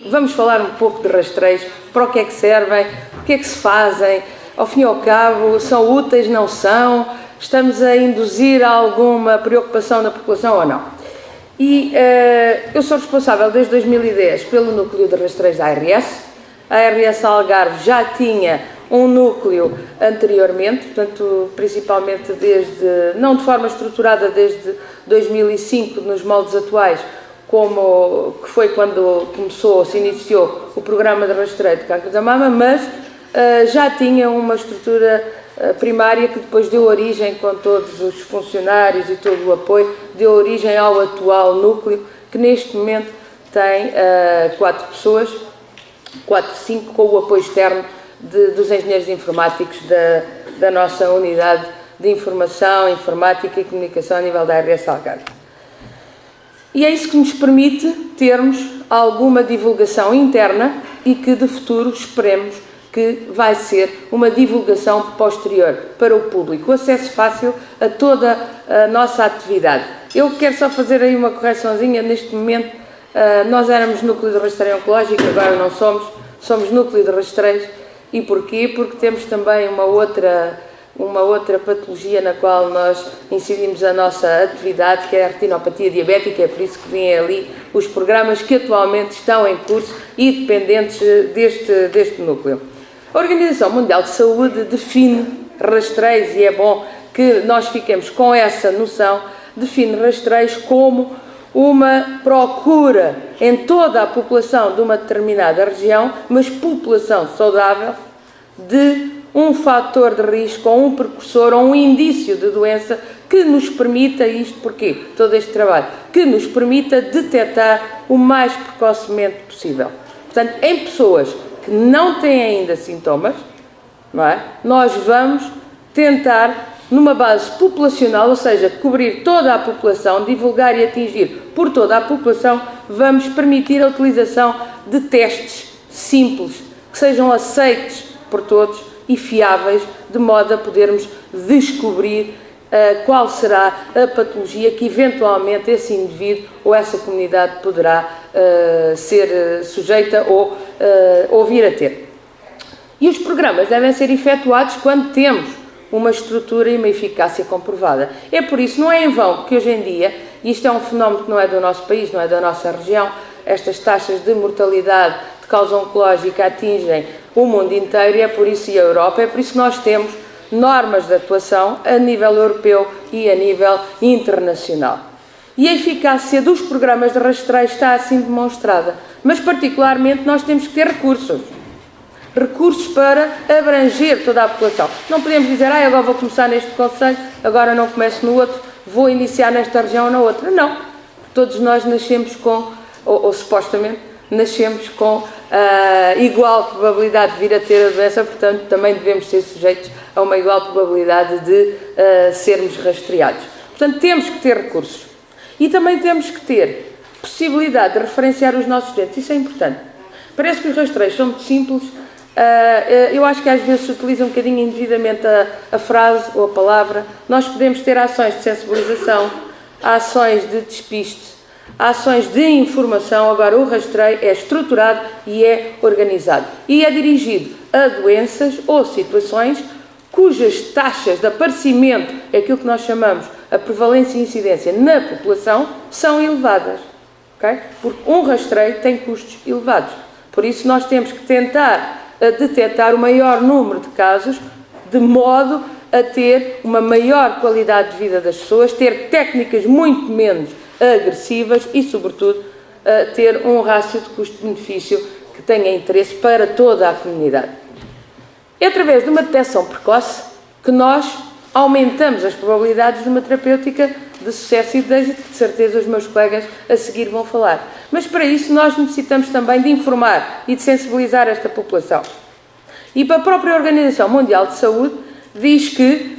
Vamos falar um pouco de rastreios, para o que é que servem, o que é que se fazem, ao fim e ao cabo, são úteis, não são, estamos a induzir alguma preocupação na população ou não. E eu sou responsável desde 2010 pelo núcleo de rastreios da ARS. A ARS Algarve já tinha um núcleo anteriormente, portanto, principalmente não de forma estruturada desde 2005, nos moldes atuais, que foi quando se iniciou o programa de rastreio de cancro da mama, mas já tinha uma estrutura primária que depois deu origem, com todos os funcionários e todo o apoio, deu origem ao atual núcleo, que neste momento tem 4 pessoas, 5 com o apoio externo dos engenheiros informáticos da nossa unidade de informação, informática e comunicação a nível da ARS Algarve. E é isso que nos permite termos alguma divulgação interna e que de futuro esperemos que vai ser uma divulgação posterior para o público, o acesso fácil a toda a nossa atividade. Eu quero só fazer aí uma correçãozinha. Neste momento nós éramos núcleo de rastreio oncológico, agora não somos núcleo de rastreios. E porquê? Porque temos também uma outra patologia na qual nós incidimos a nossa atividade, que é a retinopatia diabética. É por isso que vêm ali os programas que atualmente estão em curso e dependentes deste núcleo. A Organização Mundial de Saúde define rastreios, e é bom que nós fiquemos com essa noção, define rastreios como uma procura em toda a população de uma determinada região, mas população saudável, de um fator de risco, ou um precursor, ou um indício de doença que nos permita, isto porquê? Todo este trabalho, que nos permita detectar o mais precocemente possível. Portanto, em pessoas que não têm ainda sintomas, não é? Nós vamos tentar, numa base populacional, ou seja, cobrir toda a população, divulgar e atingir por toda a população, vamos permitir a utilização de testes simples, que sejam aceitos por todos e fiáveis, de modo a podermos descobrir qual será a patologia que eventualmente esse indivíduo ou essa comunidade poderá ser sujeita ou vir a ter. E os programas devem ser efetuados quando temos uma estrutura e uma eficácia comprovada. É por isso, não é em vão que hoje em dia, e isto é um fenómeno que não é do nosso país, não é da nossa região, estas taxas de mortalidade de causa oncológica atingem o mundo inteiro, e é por isso, e a Europa, é por isso que nós temos normas de atuação a nível europeu e a nível internacional. E a eficácia dos programas de rastreio está assim demonstrada, mas particularmente nós temos que ter recursos para abranger toda a população. Não podemos dizer, agora vou começar neste concelho, agora não começo no outro, vou iniciar nesta região ou na outra. Não. Todos nós nascemos ou supostamente, nascemos com igual probabilidade de vir a ter a doença, portanto, também devemos ser sujeitos a uma igual probabilidade de sermos rastreados. Portanto, temos que ter recursos. E também temos que ter possibilidade de referenciar os nossos doentes. Isso é importante. Parece que os rastreios são muito simples. Eu acho que às vezes se utiliza um bocadinho indevidamente a frase ou a palavra. Nós podemos ter ações de sensibilização, ações de despiste, ações de informação. Agora, o rastreio é estruturado e é organizado. E é dirigido a doenças ou situações cujas taxas de aparecimento, é aquilo que nós chamamos a prevalência e incidência na população, são elevadas. Okay? Porque um rastreio tem custos elevados. Por isso, nós temos que tentar detectar o maior número de casos, de modo a ter uma maior qualidade de vida das pessoas, ter técnicas muito menos agressivas e, sobretudo, ter um rácio de custo-benefício que tenha interesse para toda a comunidade. É através de uma detecção precoce que nós aumentamos as probabilidades de uma terapêutica de sucesso e de êxito, que de certeza os meus colegas a seguir vão falar. Mas para isso nós necessitamos também de informar e de sensibilizar esta população. E para a própria Organização Mundial de Saúde diz que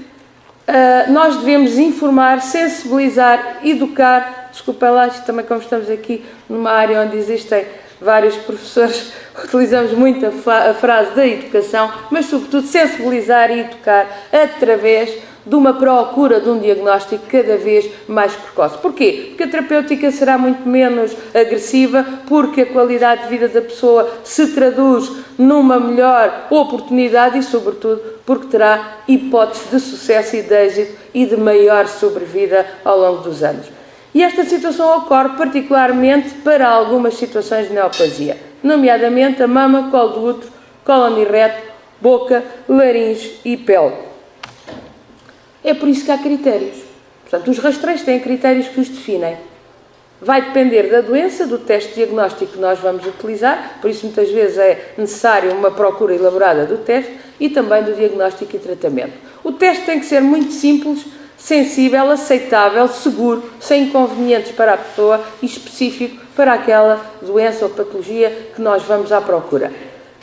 nós devemos informar, sensibilizar, educar. Desculpem lá, isto também, como estamos aqui numa área onde existem vários professores, utilizamos muito a frase da educação, mas sobretudo sensibilizar e educar através de uma procura de um diagnóstico cada vez mais precoce. Porquê? Porque a terapêutica será muito menos agressiva, porque a qualidade de vida da pessoa se traduz numa melhor oportunidade e, sobretudo, porque terá hipóteses de sucesso e de êxito e de maior sobrevida ao longo dos anos. E esta situação ocorre particularmente para algumas situações de neoplasia, nomeadamente a mama, colo do útero, cólon reto, boca, laringe e pele. É por isso que há critérios. Portanto, os rastreios têm critérios que os definem. Vai depender da doença, do teste diagnóstico que nós vamos utilizar, por isso muitas vezes é necessário uma procura elaborada do teste e também do diagnóstico e tratamento. O teste tem que ser muito simples, sensível, aceitável, seguro, sem inconvenientes para a pessoa e específico para aquela doença ou patologia que nós vamos à procura.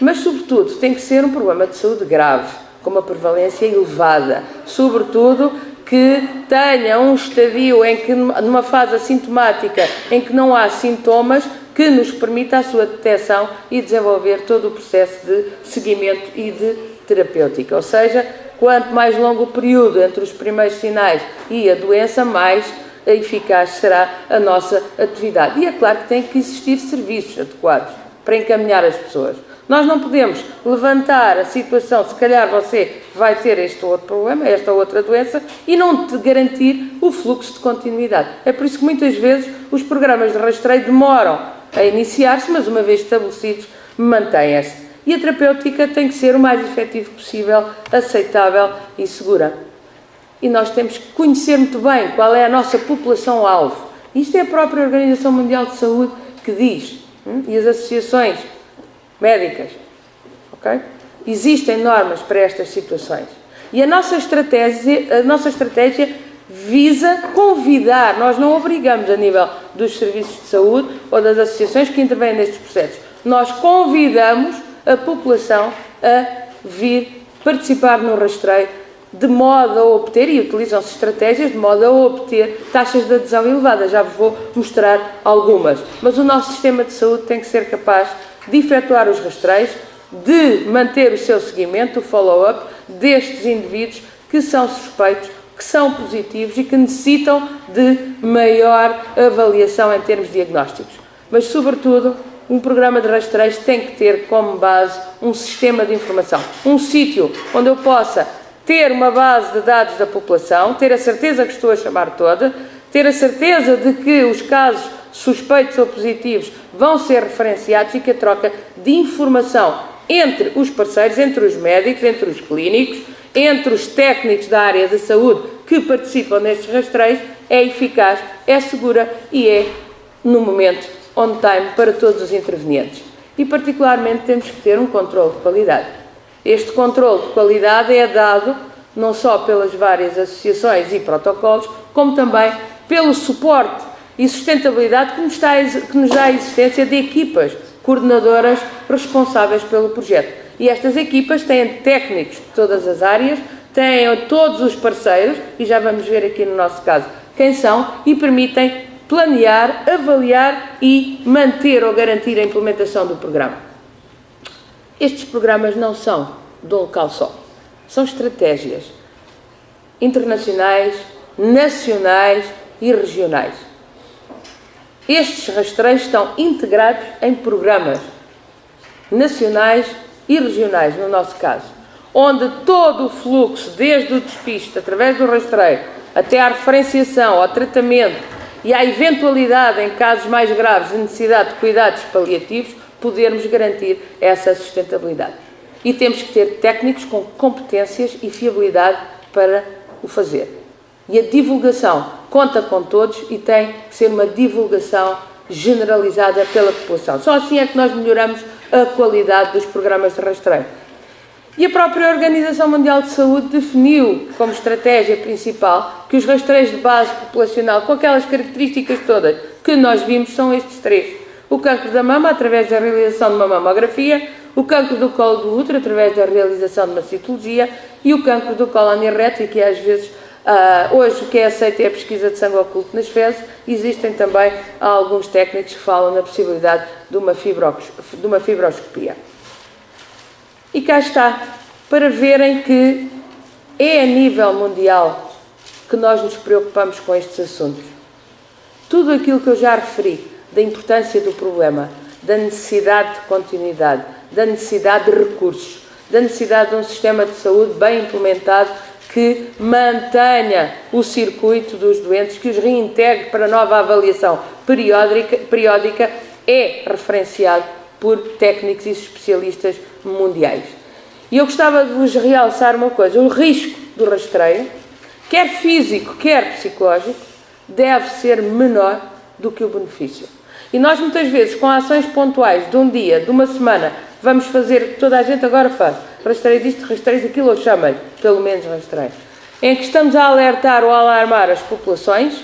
Mas, sobretudo, tem que ser um problema de saúde grave, com uma prevalência elevada, sobretudo que tenha um estadio em que, numa fase assintomática, em que não há sintomas, que nos permita a sua detecção e desenvolver todo o processo de seguimento e de terapêutica. Ou seja, quanto mais longo o período entre os primeiros sinais e a doença, mais eficaz será a nossa atividade. E é claro que tem que existir serviços adequados para encaminhar as pessoas. Nós não podemos levantar a situação, se calhar você vai ter este outro problema, esta outra doença, e não te garantir o fluxo de continuidade. É por isso que muitas vezes os programas de rastreio demoram a iniciar-se, mas uma vez estabelecidos, mantêm-se. E a terapêutica tem que ser o mais efetivo possível, aceitável e segura. E nós temos que conhecer muito bem qual é a nossa população-alvo. Isto é a própria Organização Mundial de Saúde que diz, e as associações médicas, ok? Existem normas para estas situações. E a nossa estratégia visa convidar, nós não obrigamos a nível dos serviços de saúde ou das associações que intervêm nestes processos, nós convidamos a população a vir participar no rastreio de modo a obter, e utilizam-se estratégias de modo a obter taxas de adesão elevadas. Já vos vou mostrar algumas. Mas o nosso sistema de saúde tem que ser capaz de efetuar os rastreios, de manter o seu seguimento, o follow-up destes indivíduos que são suspeitos, que são positivos e que necessitam de maior avaliação em termos diagnósticos. Mas, sobretudo, um programa de rastreios tem que ter como base um sistema de informação, um sítio onde eu possa ter uma base de dados da população, ter a certeza que estou a chamar toda, ter a certeza de que os casos suspeitos ou positivos vão ser referenciados e que a troca de informação entre os parceiros, entre os médicos, entre os clínicos, entre os técnicos da área da saúde que participam nestes rastreios é eficaz, é segura e é, no momento, on time para todos os intervenientes. E, particularmente, temos que ter um controle de qualidade. Este controle de qualidade é dado não só pelas várias associações e protocolos, como também pelo suporte e sustentabilidade que nos dá a existência de equipas coordenadoras responsáveis pelo projeto. E estas equipas têm técnicos de todas as áreas, têm todos os parceiros, e já vamos ver aqui no nosso caso quem são, e permitem planear, avaliar e manter ou garantir a implementação do programa. Estes programas não são de um local só. São estratégias internacionais, nacionais e regionais. Estes rastreios estão integrados em programas nacionais e regionais, no nosso caso, onde todo o fluxo, desde o despiste, através do rastreio, até à referenciação, ao tratamento e à eventualidade, em casos mais graves, de necessidade de cuidados paliativos, podermos garantir essa sustentabilidade. E temos que ter técnicos com competências e fiabilidade para o fazer. E a divulgação conta com todos e tem que ser uma divulgação generalizada pela população. Só assim é que nós melhoramos a qualidade dos programas de rastreio. E a própria Organização Mundial de Saúde definiu como estratégia principal que os rastreios de base populacional, com aquelas características todas que nós vimos, são estes três. O cancro da mama, através da realização de uma mamografia, o cancro do colo do útero, através da realização de uma citologia, e o cancro do cólon reto, e que às vezes, hoje o que é aceito é a pesquisa de sangue oculto nas fezes. Existem também alguns técnicos que falam na possibilidade de uma fibroscopia. E cá está, para verem que é a nível mundial que nós nos preocupamos com estes assuntos. Tudo aquilo que eu já referi, da importância do problema, da necessidade de continuidade, da necessidade de recursos, da necessidade de um sistema de saúde bem implementado que mantenha o circuito dos doentes, que os reintegre para nova avaliação periódica, é referenciado por técnicos e especialistas mundiais. E eu gostava de vos realçar uma coisa: o risco do rastreio, quer físico, quer psicológico, deve ser menor do que o benefício. E nós muitas vezes, com ações pontuais de um dia, de uma semana, vamos fazer o que toda a gente agora faz: rastreio disto, rastreio daquilo, ou chamem pelo menos rastreio, em que estamos a alertar ou a alarmar as populações.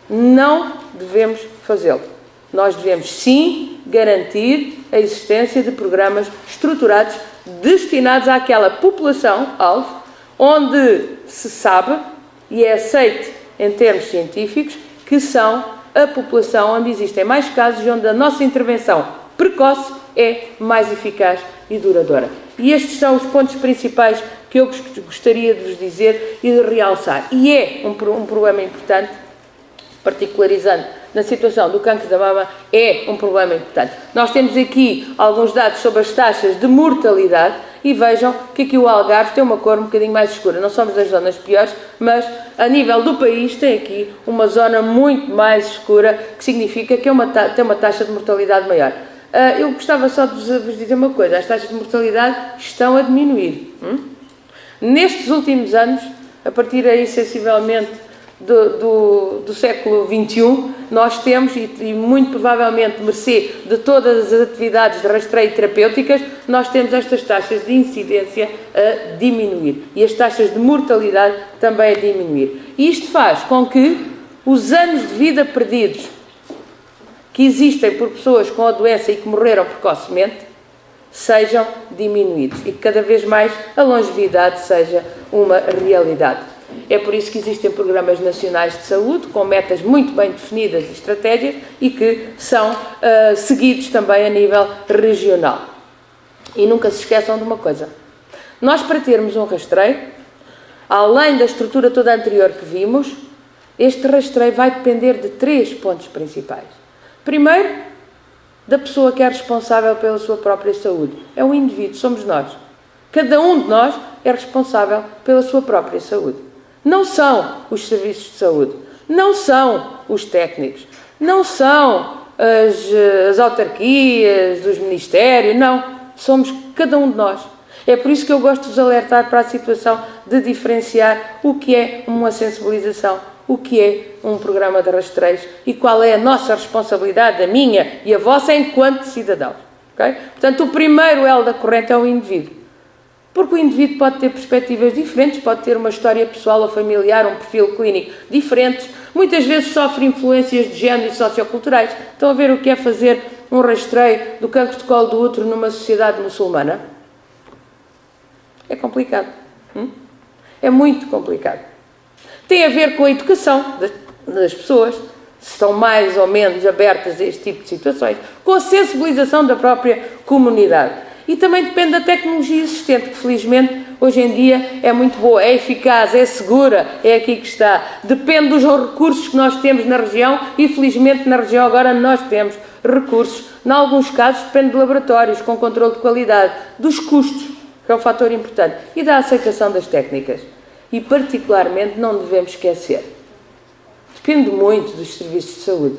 Não devemos fazê-lo. Nós devemos sim garantir a existência de programas estruturados destinados àquela população-alvo, onde se sabe e é aceito em termos científicos que são a população onde existem mais casos e onde a nossa intervenção precoce é mais eficaz e duradoura. E estes são os pontos principais que eu gostaria de vos dizer e de realçar. E é um problema importante, particularizando na situação do cancro da mama, é um problema importante. Nós temos aqui alguns dados sobre as taxas de mortalidade e vejam que aqui o Algarve tem uma cor um bocadinho mais escura. Não somos das zonas piores, mas a nível do país tem aqui uma zona muito mais escura, que significa que tem uma taxa de mortalidade maior. Eu gostava só de vos dizer uma coisa: as taxas de mortalidade estão a diminuir. Nestes últimos anos, a partir aí sensivelmente do século XXI, nós temos, e muito provavelmente mercê de todas as atividades de rastreio terapêuticas, nós temos estas taxas de incidência a diminuir e as taxas de mortalidade também a diminuir. E isto faz com que os anos de vida perdidos que existem por pessoas com a doença e que morreram precocemente sejam diminuídos e que cada vez mais a longevidade seja uma realidade. É por isso que existem programas nacionais de saúde com metas muito bem definidas e estratégias e que são seguidos também a nível regional. E nunca se esqueçam de uma coisa: nós, para termos um rastreio, além da estrutura toda anterior que vimos, este rastreio vai depender de 3 pontos principais. Primeiro, da pessoa que é responsável pela sua própria saúde. É o indivíduo, somos nós. Cada um de nós é responsável pela sua própria saúde. Não são os serviços de saúde, não são os técnicos, não são as autarquias, os ministérios, não. Somos cada um de nós. É por isso que eu gosto de vos alertar para a situação de diferenciar o que é uma sensibilização, o que é um programa de rastreios e qual é a nossa responsabilidade, a minha e a vossa, enquanto cidadãos. Okay? Portanto, o primeiro elo da corrente é o indivíduo. Porque o indivíduo pode ter perspectivas diferentes, pode ter uma história pessoal ou familiar, um perfil clínico diferente, muitas vezes sofre influências de género e socioculturais. Estão a ver o que é fazer um rastreio do cancro de colo do útero numa sociedade muçulmana? É complicado. É muito complicado. Tem a ver com a educação das pessoas, se estão mais ou menos abertas a este tipo de situações, com a sensibilização da própria comunidade. E também depende da tecnologia existente, que felizmente hoje em dia é muito boa, é eficaz, é segura, é aqui que está. Depende dos recursos que nós temos na região e felizmente na região agora nós temos recursos. Em alguns casos depende de laboratórios com controle de qualidade, dos custos, que é um fator importante, e da aceitação das técnicas. E particularmente não devemos esquecer, depende muito dos serviços de saúde.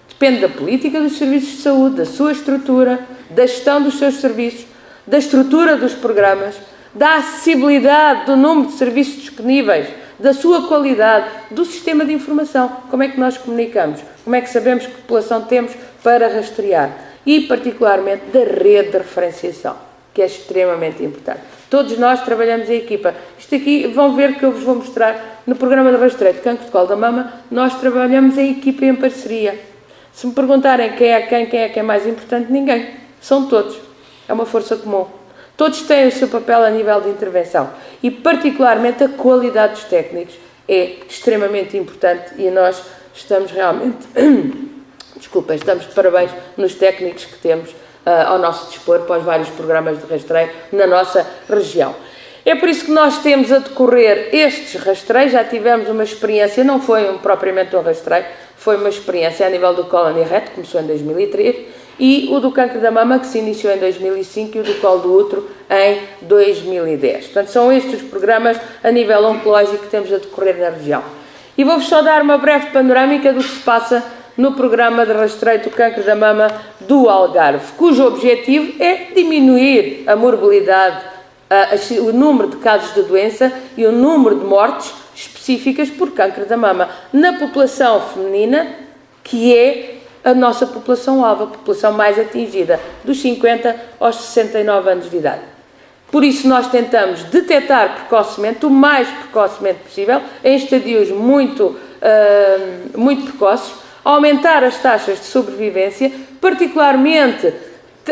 Depende da política dos serviços de saúde, da sua estrutura, da gestão dos seus serviços, da estrutura dos programas, da acessibilidade do número de serviços disponíveis, da sua qualidade, do sistema de informação. Como é que nós comunicamos? Como é que sabemos que população temos para rastrear? E, particularmente, da rede de referenciação, que é extremamente importante. Todos nós trabalhamos em equipa. Isto aqui, vão ver que eu vos vou mostrar no programa de rastreio de cancro de colo da mama, nós trabalhamos em equipa e em parceria. Se me perguntarem quem é mais importante, ninguém. São todos. É uma força comum. Todos têm o seu papel a nível de intervenção. E, particularmente, a qualidade dos técnicos é extremamente importante e nós estamos realmente... estamos de parabéns nos técnicos que temos ao nosso dispor para os vários programas de rastreio na nossa região. É por isso que nós temos a decorrer estes rastreios. Já tivemos uma experiência, não foi propriamente um rastreio, foi uma experiência a nível do colo que começou em 2003, e o do cancro da mama, que se iniciou em 2005, e o do colo do útero em 2010. Portanto, são estes os programas a nível oncológico que temos a decorrer na região. E vou-vos só dar uma breve panorâmica do que se passa no programa de rastreio do cancro da mama do Algarve, cujo objetivo é diminuir a morbilidade, o número de casos de doença e o número de mortes específicas por cancro da mama na população feminina, que é a nossa população-alvo, a população mais atingida, dos 50 aos 69 anos de idade. Por isso nós tentamos detectar precocemente, o mais precocemente possível, em estadios muito precoces, aumentar as taxas de sobrevivência, particularmente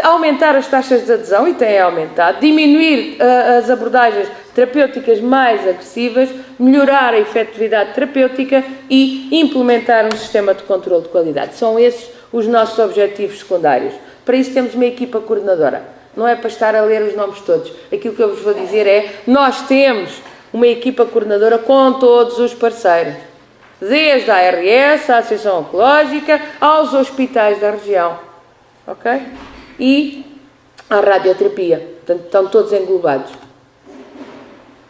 aumentar as taxas de adesão, e tem aumentado, diminuir as abordagens terapêuticas mais agressivas, melhorar a efetividade terapêutica e implementar um sistema de controle de qualidade. São esses os nossos objetivos secundários. Para isso temos uma equipa coordenadora. Não é para estar a ler os nomes todos. Aquilo que eu vos vou dizer é, nós temos uma equipa coordenadora com todos os parceiros. Desde a ARS, a Associação Oncológica, aos hospitais da região. Ok? E a radioterapia. Portanto, estão todos englobados.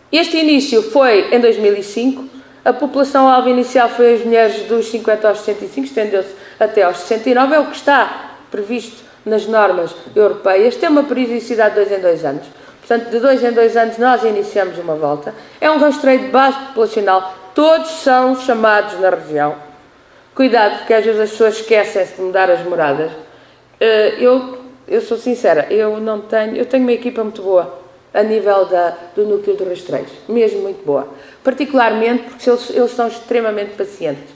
Este início foi em 2005. A população-alvo inicial foi as mulheres dos 50 aos 65, estendeu-se até aos 69. É o que está previsto nas normas europeias. Tem uma periodicidade de 2 em 2 anos. Portanto, de 2 em 2 anos nós iniciamos uma volta. É um rastreio de base populacional. Todos são chamados na região. Cuidado, porque às vezes as pessoas esquecem-se de mudar as moradas. Eu sou sincera, eu tenho uma equipa muito boa a nível do núcleo de rastreios, mesmo muito boa. Particularmente porque eles são extremamente pacientes.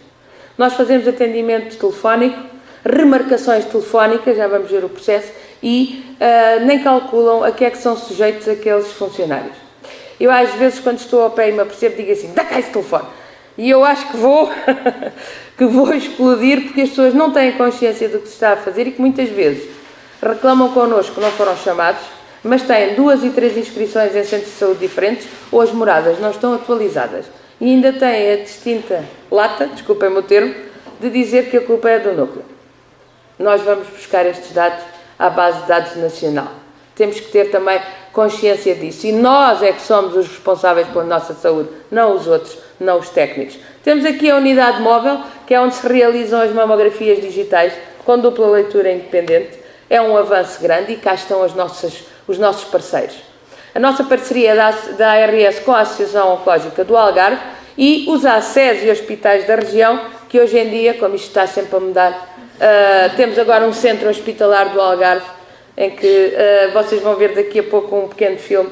Nós fazemos atendimento telefónico, remarcações telefónicas, já vamos ver o processo, e nem calculam a que é que são sujeitos aqueles funcionários. Eu às vezes, quando estou ao pé e me apercebo, digo assim, dá cá esse telefone. E eu acho que vou explodir, porque as pessoas não têm consciência do que se está a fazer e que muitas vezes reclamam connosco que não foram chamados, mas têm 2 e 3 inscrições em centros de saúde diferentes, ou as moradas não estão atualizadas. E ainda têm a distinta lata, desculpem-me o termo, de dizer que a culpa é do núcleo. Nós vamos buscar estes dados à base de dados nacional. Temos que ter também consciência disso. E nós é que somos os responsáveis pela nossa saúde, não os outros, não os técnicos. Temos aqui a unidade móvel, que é onde se realizam as mamografias digitais com dupla leitura independente. É um avanço grande e cá estão os nossos parceiros. A nossa parceria da ARS com a Associação Oncológica do Algarve e os ACES e hospitais da região, que hoje em dia, como isto está sempre a mudar, temos agora um centro hospitalar do Algarve, em que vocês vão ver daqui a pouco um pequeno filme.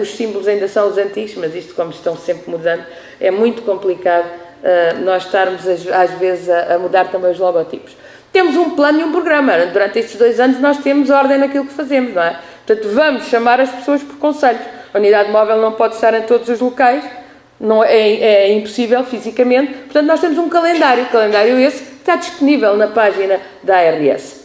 Os símbolos ainda são os antigos, mas isto, como estão sempre mudando, é muito complicado nós estarmos às vezes a mudar também os logotipos. Temos um plano e um programa. Durante estes 2 anos nós temos ordem naquilo que fazemos, não é? Portanto, vamos chamar as pessoas por conselhos. A unidade móvel não pode estar em todos os locais, não é impossível fisicamente. Portanto, nós temos um calendário esse que está disponível na página da ARS.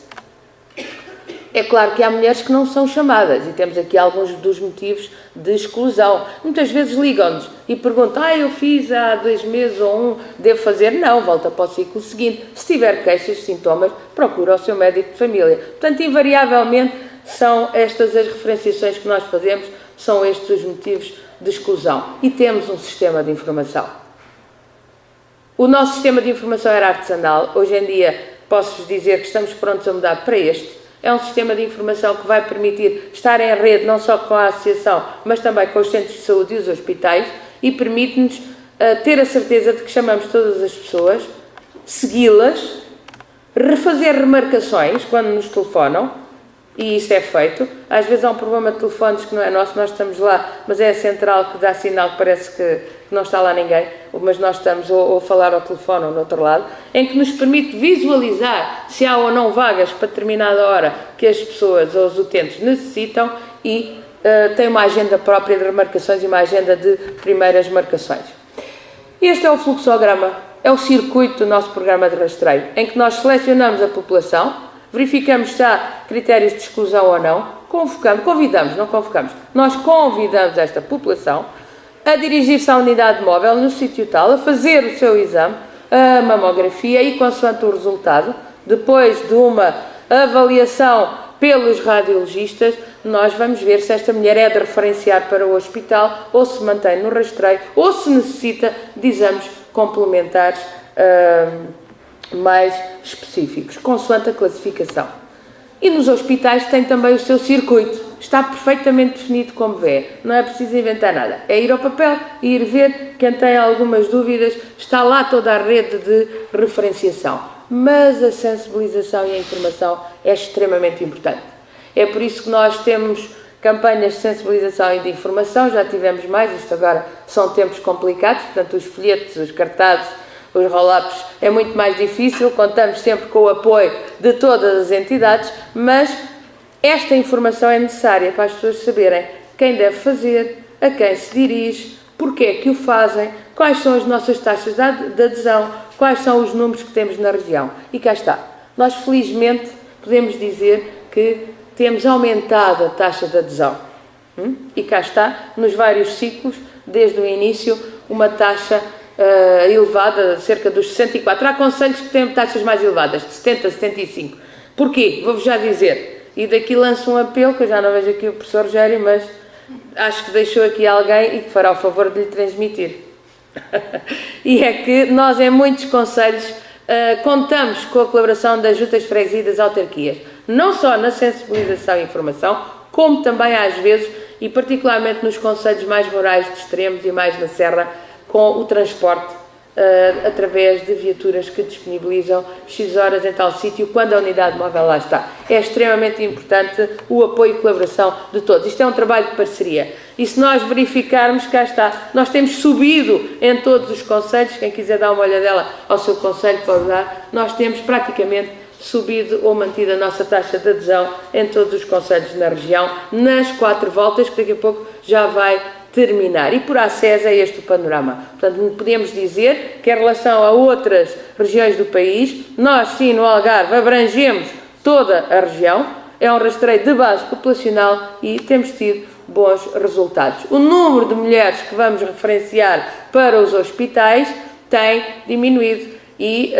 É claro que há mulheres que não são chamadas e temos aqui alguns dos motivos de exclusão. Muitas vezes ligam-nos e perguntam, eu fiz há 2 meses ou 1, devo fazer? Não, volta para o ciclo seguinte. Se tiver queixas, sintomas, procura o seu médico de família. Portanto, invariavelmente, são estas as referenciações que nós fazemos, são estes os motivos de exclusão. E temos um sistema de informação. O nosso sistema de informação era artesanal. Hoje em dia, posso-vos dizer que estamos prontos a mudar para este. É um sistema de informação que vai permitir estar em rede não só com a associação, mas também com os centros de saúde e os hospitais, e permite-nos ter a certeza de que chamamos todas as pessoas, segui-las, refazer remarcações quando nos telefonam, e isso é feito. Às vezes há um problema de telefones que não é nosso, nós estamos lá, mas é a central que dá sinal que parece que não está lá ninguém, mas nós estamos ou a falar ao telefone ou no outro lado, em que nos permite visualizar se há ou não vagas para determinada hora que as pessoas ou os utentes necessitam, e tem uma agenda própria de remarcações e uma agenda de primeiras marcações. Este é o fluxograma, é o circuito do nosso programa de rastreio, em que nós selecionamos a população, verificamos se há critérios de exclusão ou não, nós convidamos esta população a dirigir-se à unidade móvel no sítio tal, a fazer o seu exame, a mamografia e, consoante o resultado, depois de uma avaliação pelos radiologistas, nós vamos ver se esta mulher é de referenciar para o hospital ou se mantém no rastreio ou se necessita de exames complementares mais específicos, consoante a classificação. E nos hospitais tem também o seu circuito, está perfeitamente definido como vê, não é preciso inventar nada, é ir ao papel e ir ver. Quem tem algumas dúvidas, está lá toda a rede de referenciação, mas a sensibilização e a informação é extremamente importante. É por isso que nós temos campanhas de sensibilização e de informação, já tivemos mais, isto agora são tempos complicados, portanto os folhetos, os cartazes, os roll-ups é muito mais difícil, contamos sempre com o apoio de todas as entidades, mas esta informação é necessária para as pessoas saberem quem deve fazer, a quem se dirige, porque é que o fazem, quais são as nossas taxas de adesão, quais são os números que temos na região. E cá está. Nós, felizmente, podemos dizer que temos aumentado a taxa de adesão. E cá está, nos vários ciclos, desde o início, uma taxa elevada, cerca dos 64. Há concelhos que têm taxas mais elevadas, de 70, 75. Porquê? Vou-vos já dizer. E daqui lanço um apelo, que eu já não vejo aqui o professor Rogério, mas acho que deixou aqui alguém e que fará o favor de lhe transmitir. E é que nós, em muitos concelhos, contamos com a colaboração das juntas de freguesia e das autarquias, não só na sensibilização e informação, como também às vezes, e particularmente nos concelhos mais rurais de extremos e mais na serra, com o transporte através de viaturas que disponibilizam X horas em tal sítio, quando a unidade móvel lá está. É extremamente importante o apoio e colaboração de todos. Isto é um trabalho de parceria. E se nós verificarmos, cá está, nós temos subido em todos os concelhos, quem quiser dar uma olhadela ao seu concelho pode dar, nós temos praticamente subido ou mantido a nossa taxa de adesão em todos os concelhos na região, nas 4 voltas, que daqui a pouco já vai terminar. E por acesso é este o panorama. Portanto, podemos dizer que em relação a outras regiões do país, nós sim, no Algarve, abrangemos toda a região, é um rastreio de base populacional e temos tido bons resultados. O número de mulheres que vamos referenciar para os hospitais tem diminuído e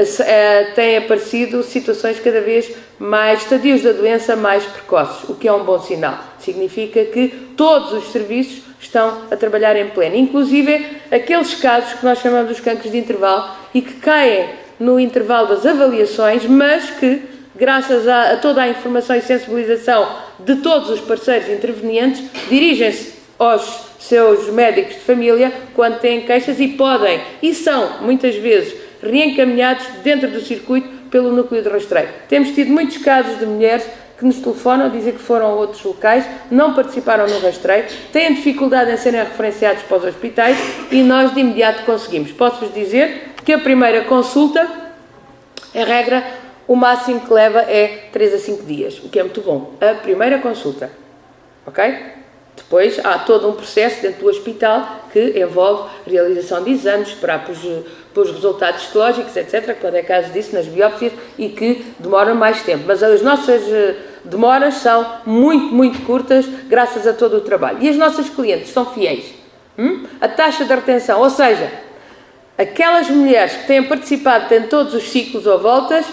têm aparecido situações cada vez mais, estadios da doença mais precoces, o que é um bom sinal. Significa que todos os serviços estão a trabalhar em pleno, inclusive aqueles casos que nós chamamos de cancros de intervalo e que caem no intervalo das avaliações, mas que, graças a toda a informação e sensibilização de todos os parceiros intervenientes, dirigem-se aos seus médicos de família quando têm queixas e podem, e são, muitas vezes, reencaminhados dentro do circuito pelo núcleo de rastreio. Temos tido muitos casos de mulheres que nos telefonam a dizer que foram a outros locais, não participaram no rastreio, têm dificuldade em serem referenciados para os hospitais e nós de imediato conseguimos. Posso-vos dizer que a primeira consulta, em regra, o máximo que leva é 3 a 5 dias, o que é muito bom. A primeira consulta, ok? Depois há todo um processo dentro do hospital que envolve realização de exames, esperar pelos resultados histológicos, etc., quando é caso disso, nas biópsias, e que demoram mais tempo. Mas as nossas demoras são muito, muito curtas, graças a todo o trabalho. E as nossas clientes são fiéis. A taxa de retenção, ou seja, aquelas mulheres que têm participado em todos os ciclos ou voltas,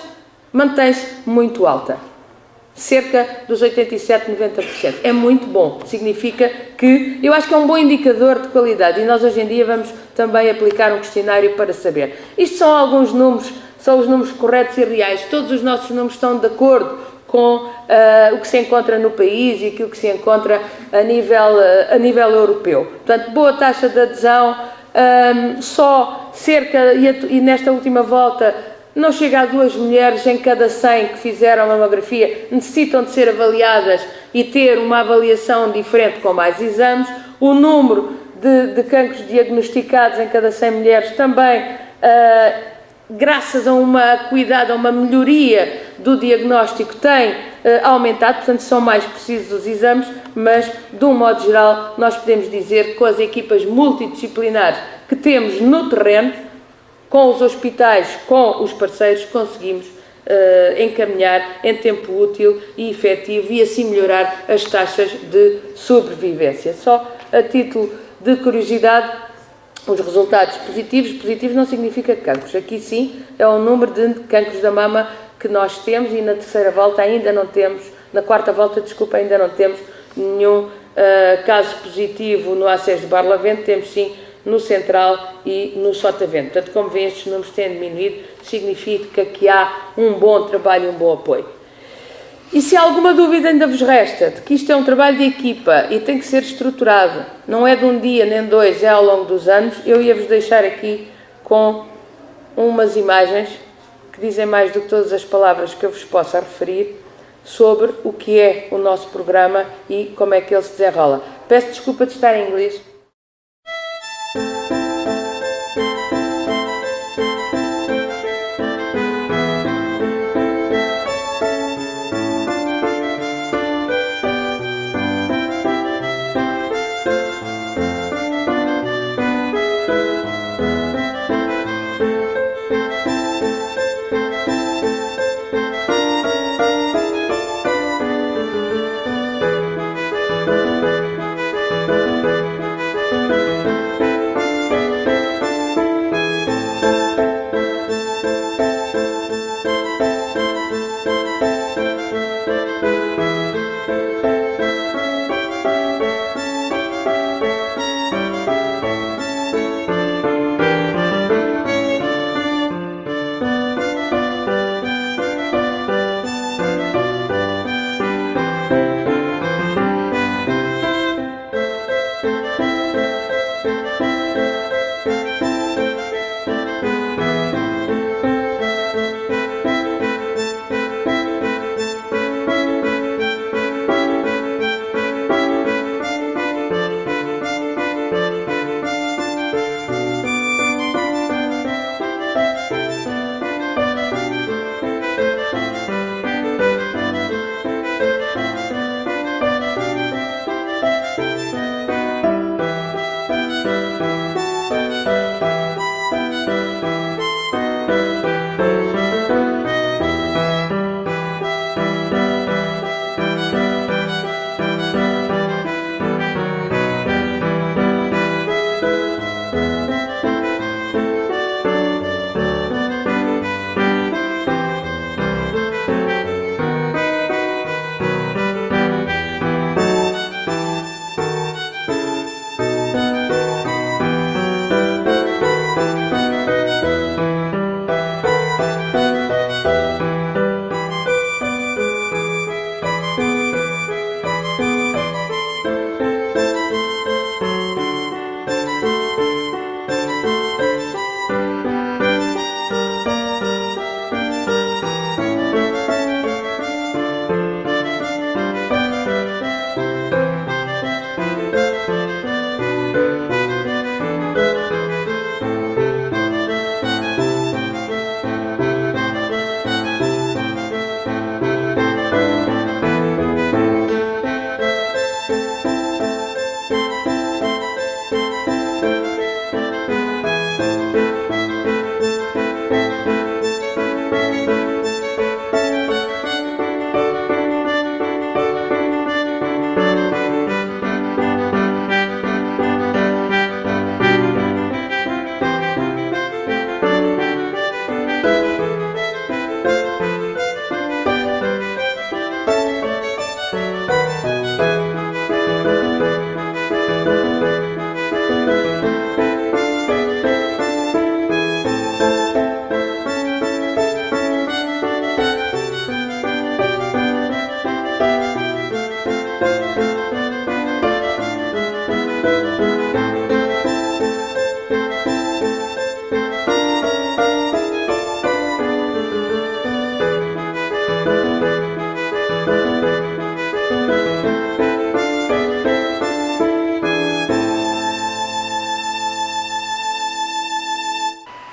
mantém-se muito alta. Cerca dos 87, 90%. É muito bom. Significa que, eu acho que é um bom indicador de qualidade e nós hoje em dia vamos também aplicar um questionário para saber. Isto são alguns números, são os números corretos e reais. Todos os nossos números estão de acordo com o que se encontra no país e aquilo que se encontra a nível europeu. Portanto, boa taxa de adesão, só cerca, e nesta última volta, não chega a 2 mulheres em cada 100 que fizeram a mamografia, necessitam de ser avaliadas e ter uma avaliação diferente com mais exames. O número de cancros diagnosticados em cada 100 mulheres também, graças a uma cuidado, a uma melhoria do diagnóstico, tem aumentado, portanto são mais precisos os exames, mas de um modo geral nós podemos dizer que com as equipas multidisciplinares que temos no terreno, com os hospitais, com os parceiros, conseguimos encaminhar em tempo útil e efetivo e assim melhorar as taxas de sobrevivência. Só a título de curiosidade, os resultados positivos não significa cancros. Aqui sim é o número de cancros da mama que nós temos e na terceira volta ainda não temos, na quarta volta, desculpa, ainda não temos nenhum caso positivo no ACES de Barlavento, temos sim no Central e no Sotavento. Portanto, como veem, estes números têm diminuído, significa que há um bom trabalho e um bom apoio. E se alguma dúvida ainda vos resta de que isto é um trabalho de equipa e tem que ser estruturado, não é de um dia nem dois, é ao longo dos anos, eu ia-vos deixar aqui com umas imagens que dizem mais do que todas as palavras que eu vos possa referir sobre o que é o nosso programa e como é que ele se desenrola. Peço desculpa de estar em inglês.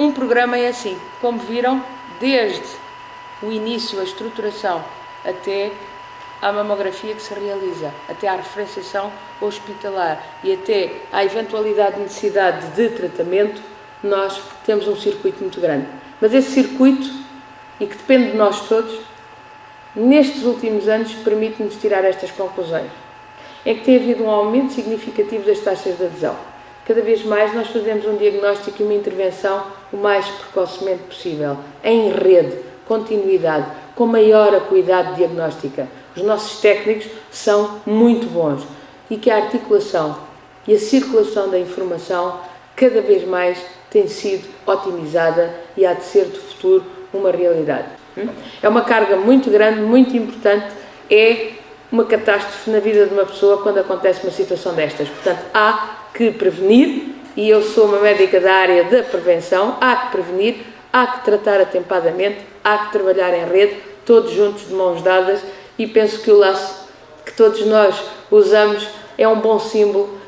Um programa é assim, como viram, desde o início, a estruturação, até à mamografia que se realiza, até à referenciação hospitalar e até à eventualidade de necessidade de tratamento, nós temos um circuito muito grande. Mas esse circuito e que depende de nós todos, nestes últimos anos permite-nos tirar estas conclusões. É que tem havido um aumento significativo das taxas de adesão. Cada vez mais nós fazemos um diagnóstico e uma intervenção o mais precocemente possível, em rede, continuidade, com maior acuidade diagnóstica. Os nossos técnicos são muito bons e que a articulação e a circulação da informação cada vez mais tem sido otimizada e há de ser de futuro uma realidade. É uma carga muito grande, muito importante, é uma catástrofe na vida de uma pessoa quando acontece uma situação destas. Portanto, há que prevenir, e eu sou uma médica da área da prevenção, há que prevenir, há que tratar atempadamente, há que trabalhar em rede, todos juntos de mãos dadas, e penso que o laço que todos nós usamos é um bom símbolo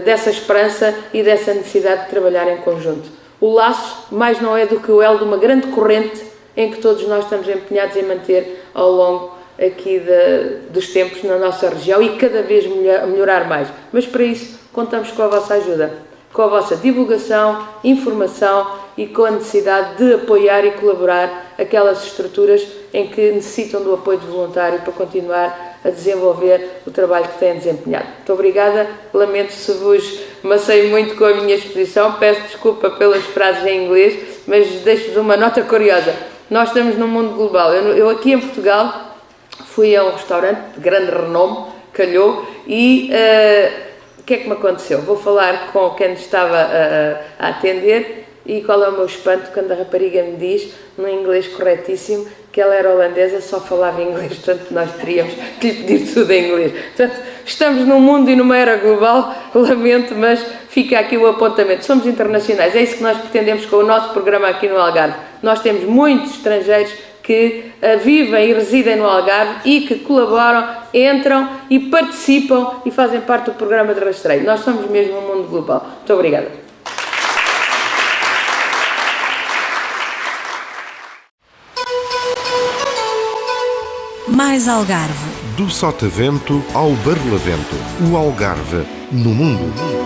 dessa esperança e dessa necessidade de trabalhar em conjunto. O laço mais não é do que o elo de uma grande corrente em que todos nós estamos empenhados em manter ao longo aqui dos tempos na nossa região e cada vez melhorar mais. Mas para isso contamos com a vossa ajuda, com a vossa divulgação, informação e com a necessidade de apoiar e colaborar aquelas estruturas em que necessitam do apoio de voluntário para continuar a desenvolver o trabalho que têm desempenhado. Muito obrigada, lamento se vos macei muito com a minha exposição, peço desculpa pelas frases em inglês, mas deixo-vos uma nota curiosa. Nós estamos num mundo global. Eu aqui em Portugal fui a um restaurante de grande renome, calhou, e o que é que me aconteceu? Vou falar com quem nos estava a atender e qual é o meu espanto quando a rapariga me diz, num inglês corretíssimo, que ela era holandesa, só falava inglês, portanto nós teríamos que lhe pedir tudo em inglês. Portanto, estamos num mundo e numa era global, lamento, mas fica aqui o apontamento. Somos internacionais, é isso que nós pretendemos com o nosso programa aqui no Algarve. Nós temos muitos estrangeiros que vivem e residem no Algarve e que colaboram, entram e participam e fazem parte do programa de rastreio. Nós somos mesmo um mundo global. Muito obrigada. Mais Algarve. Do Sotavento ao Barlavento. O Algarve no mundo.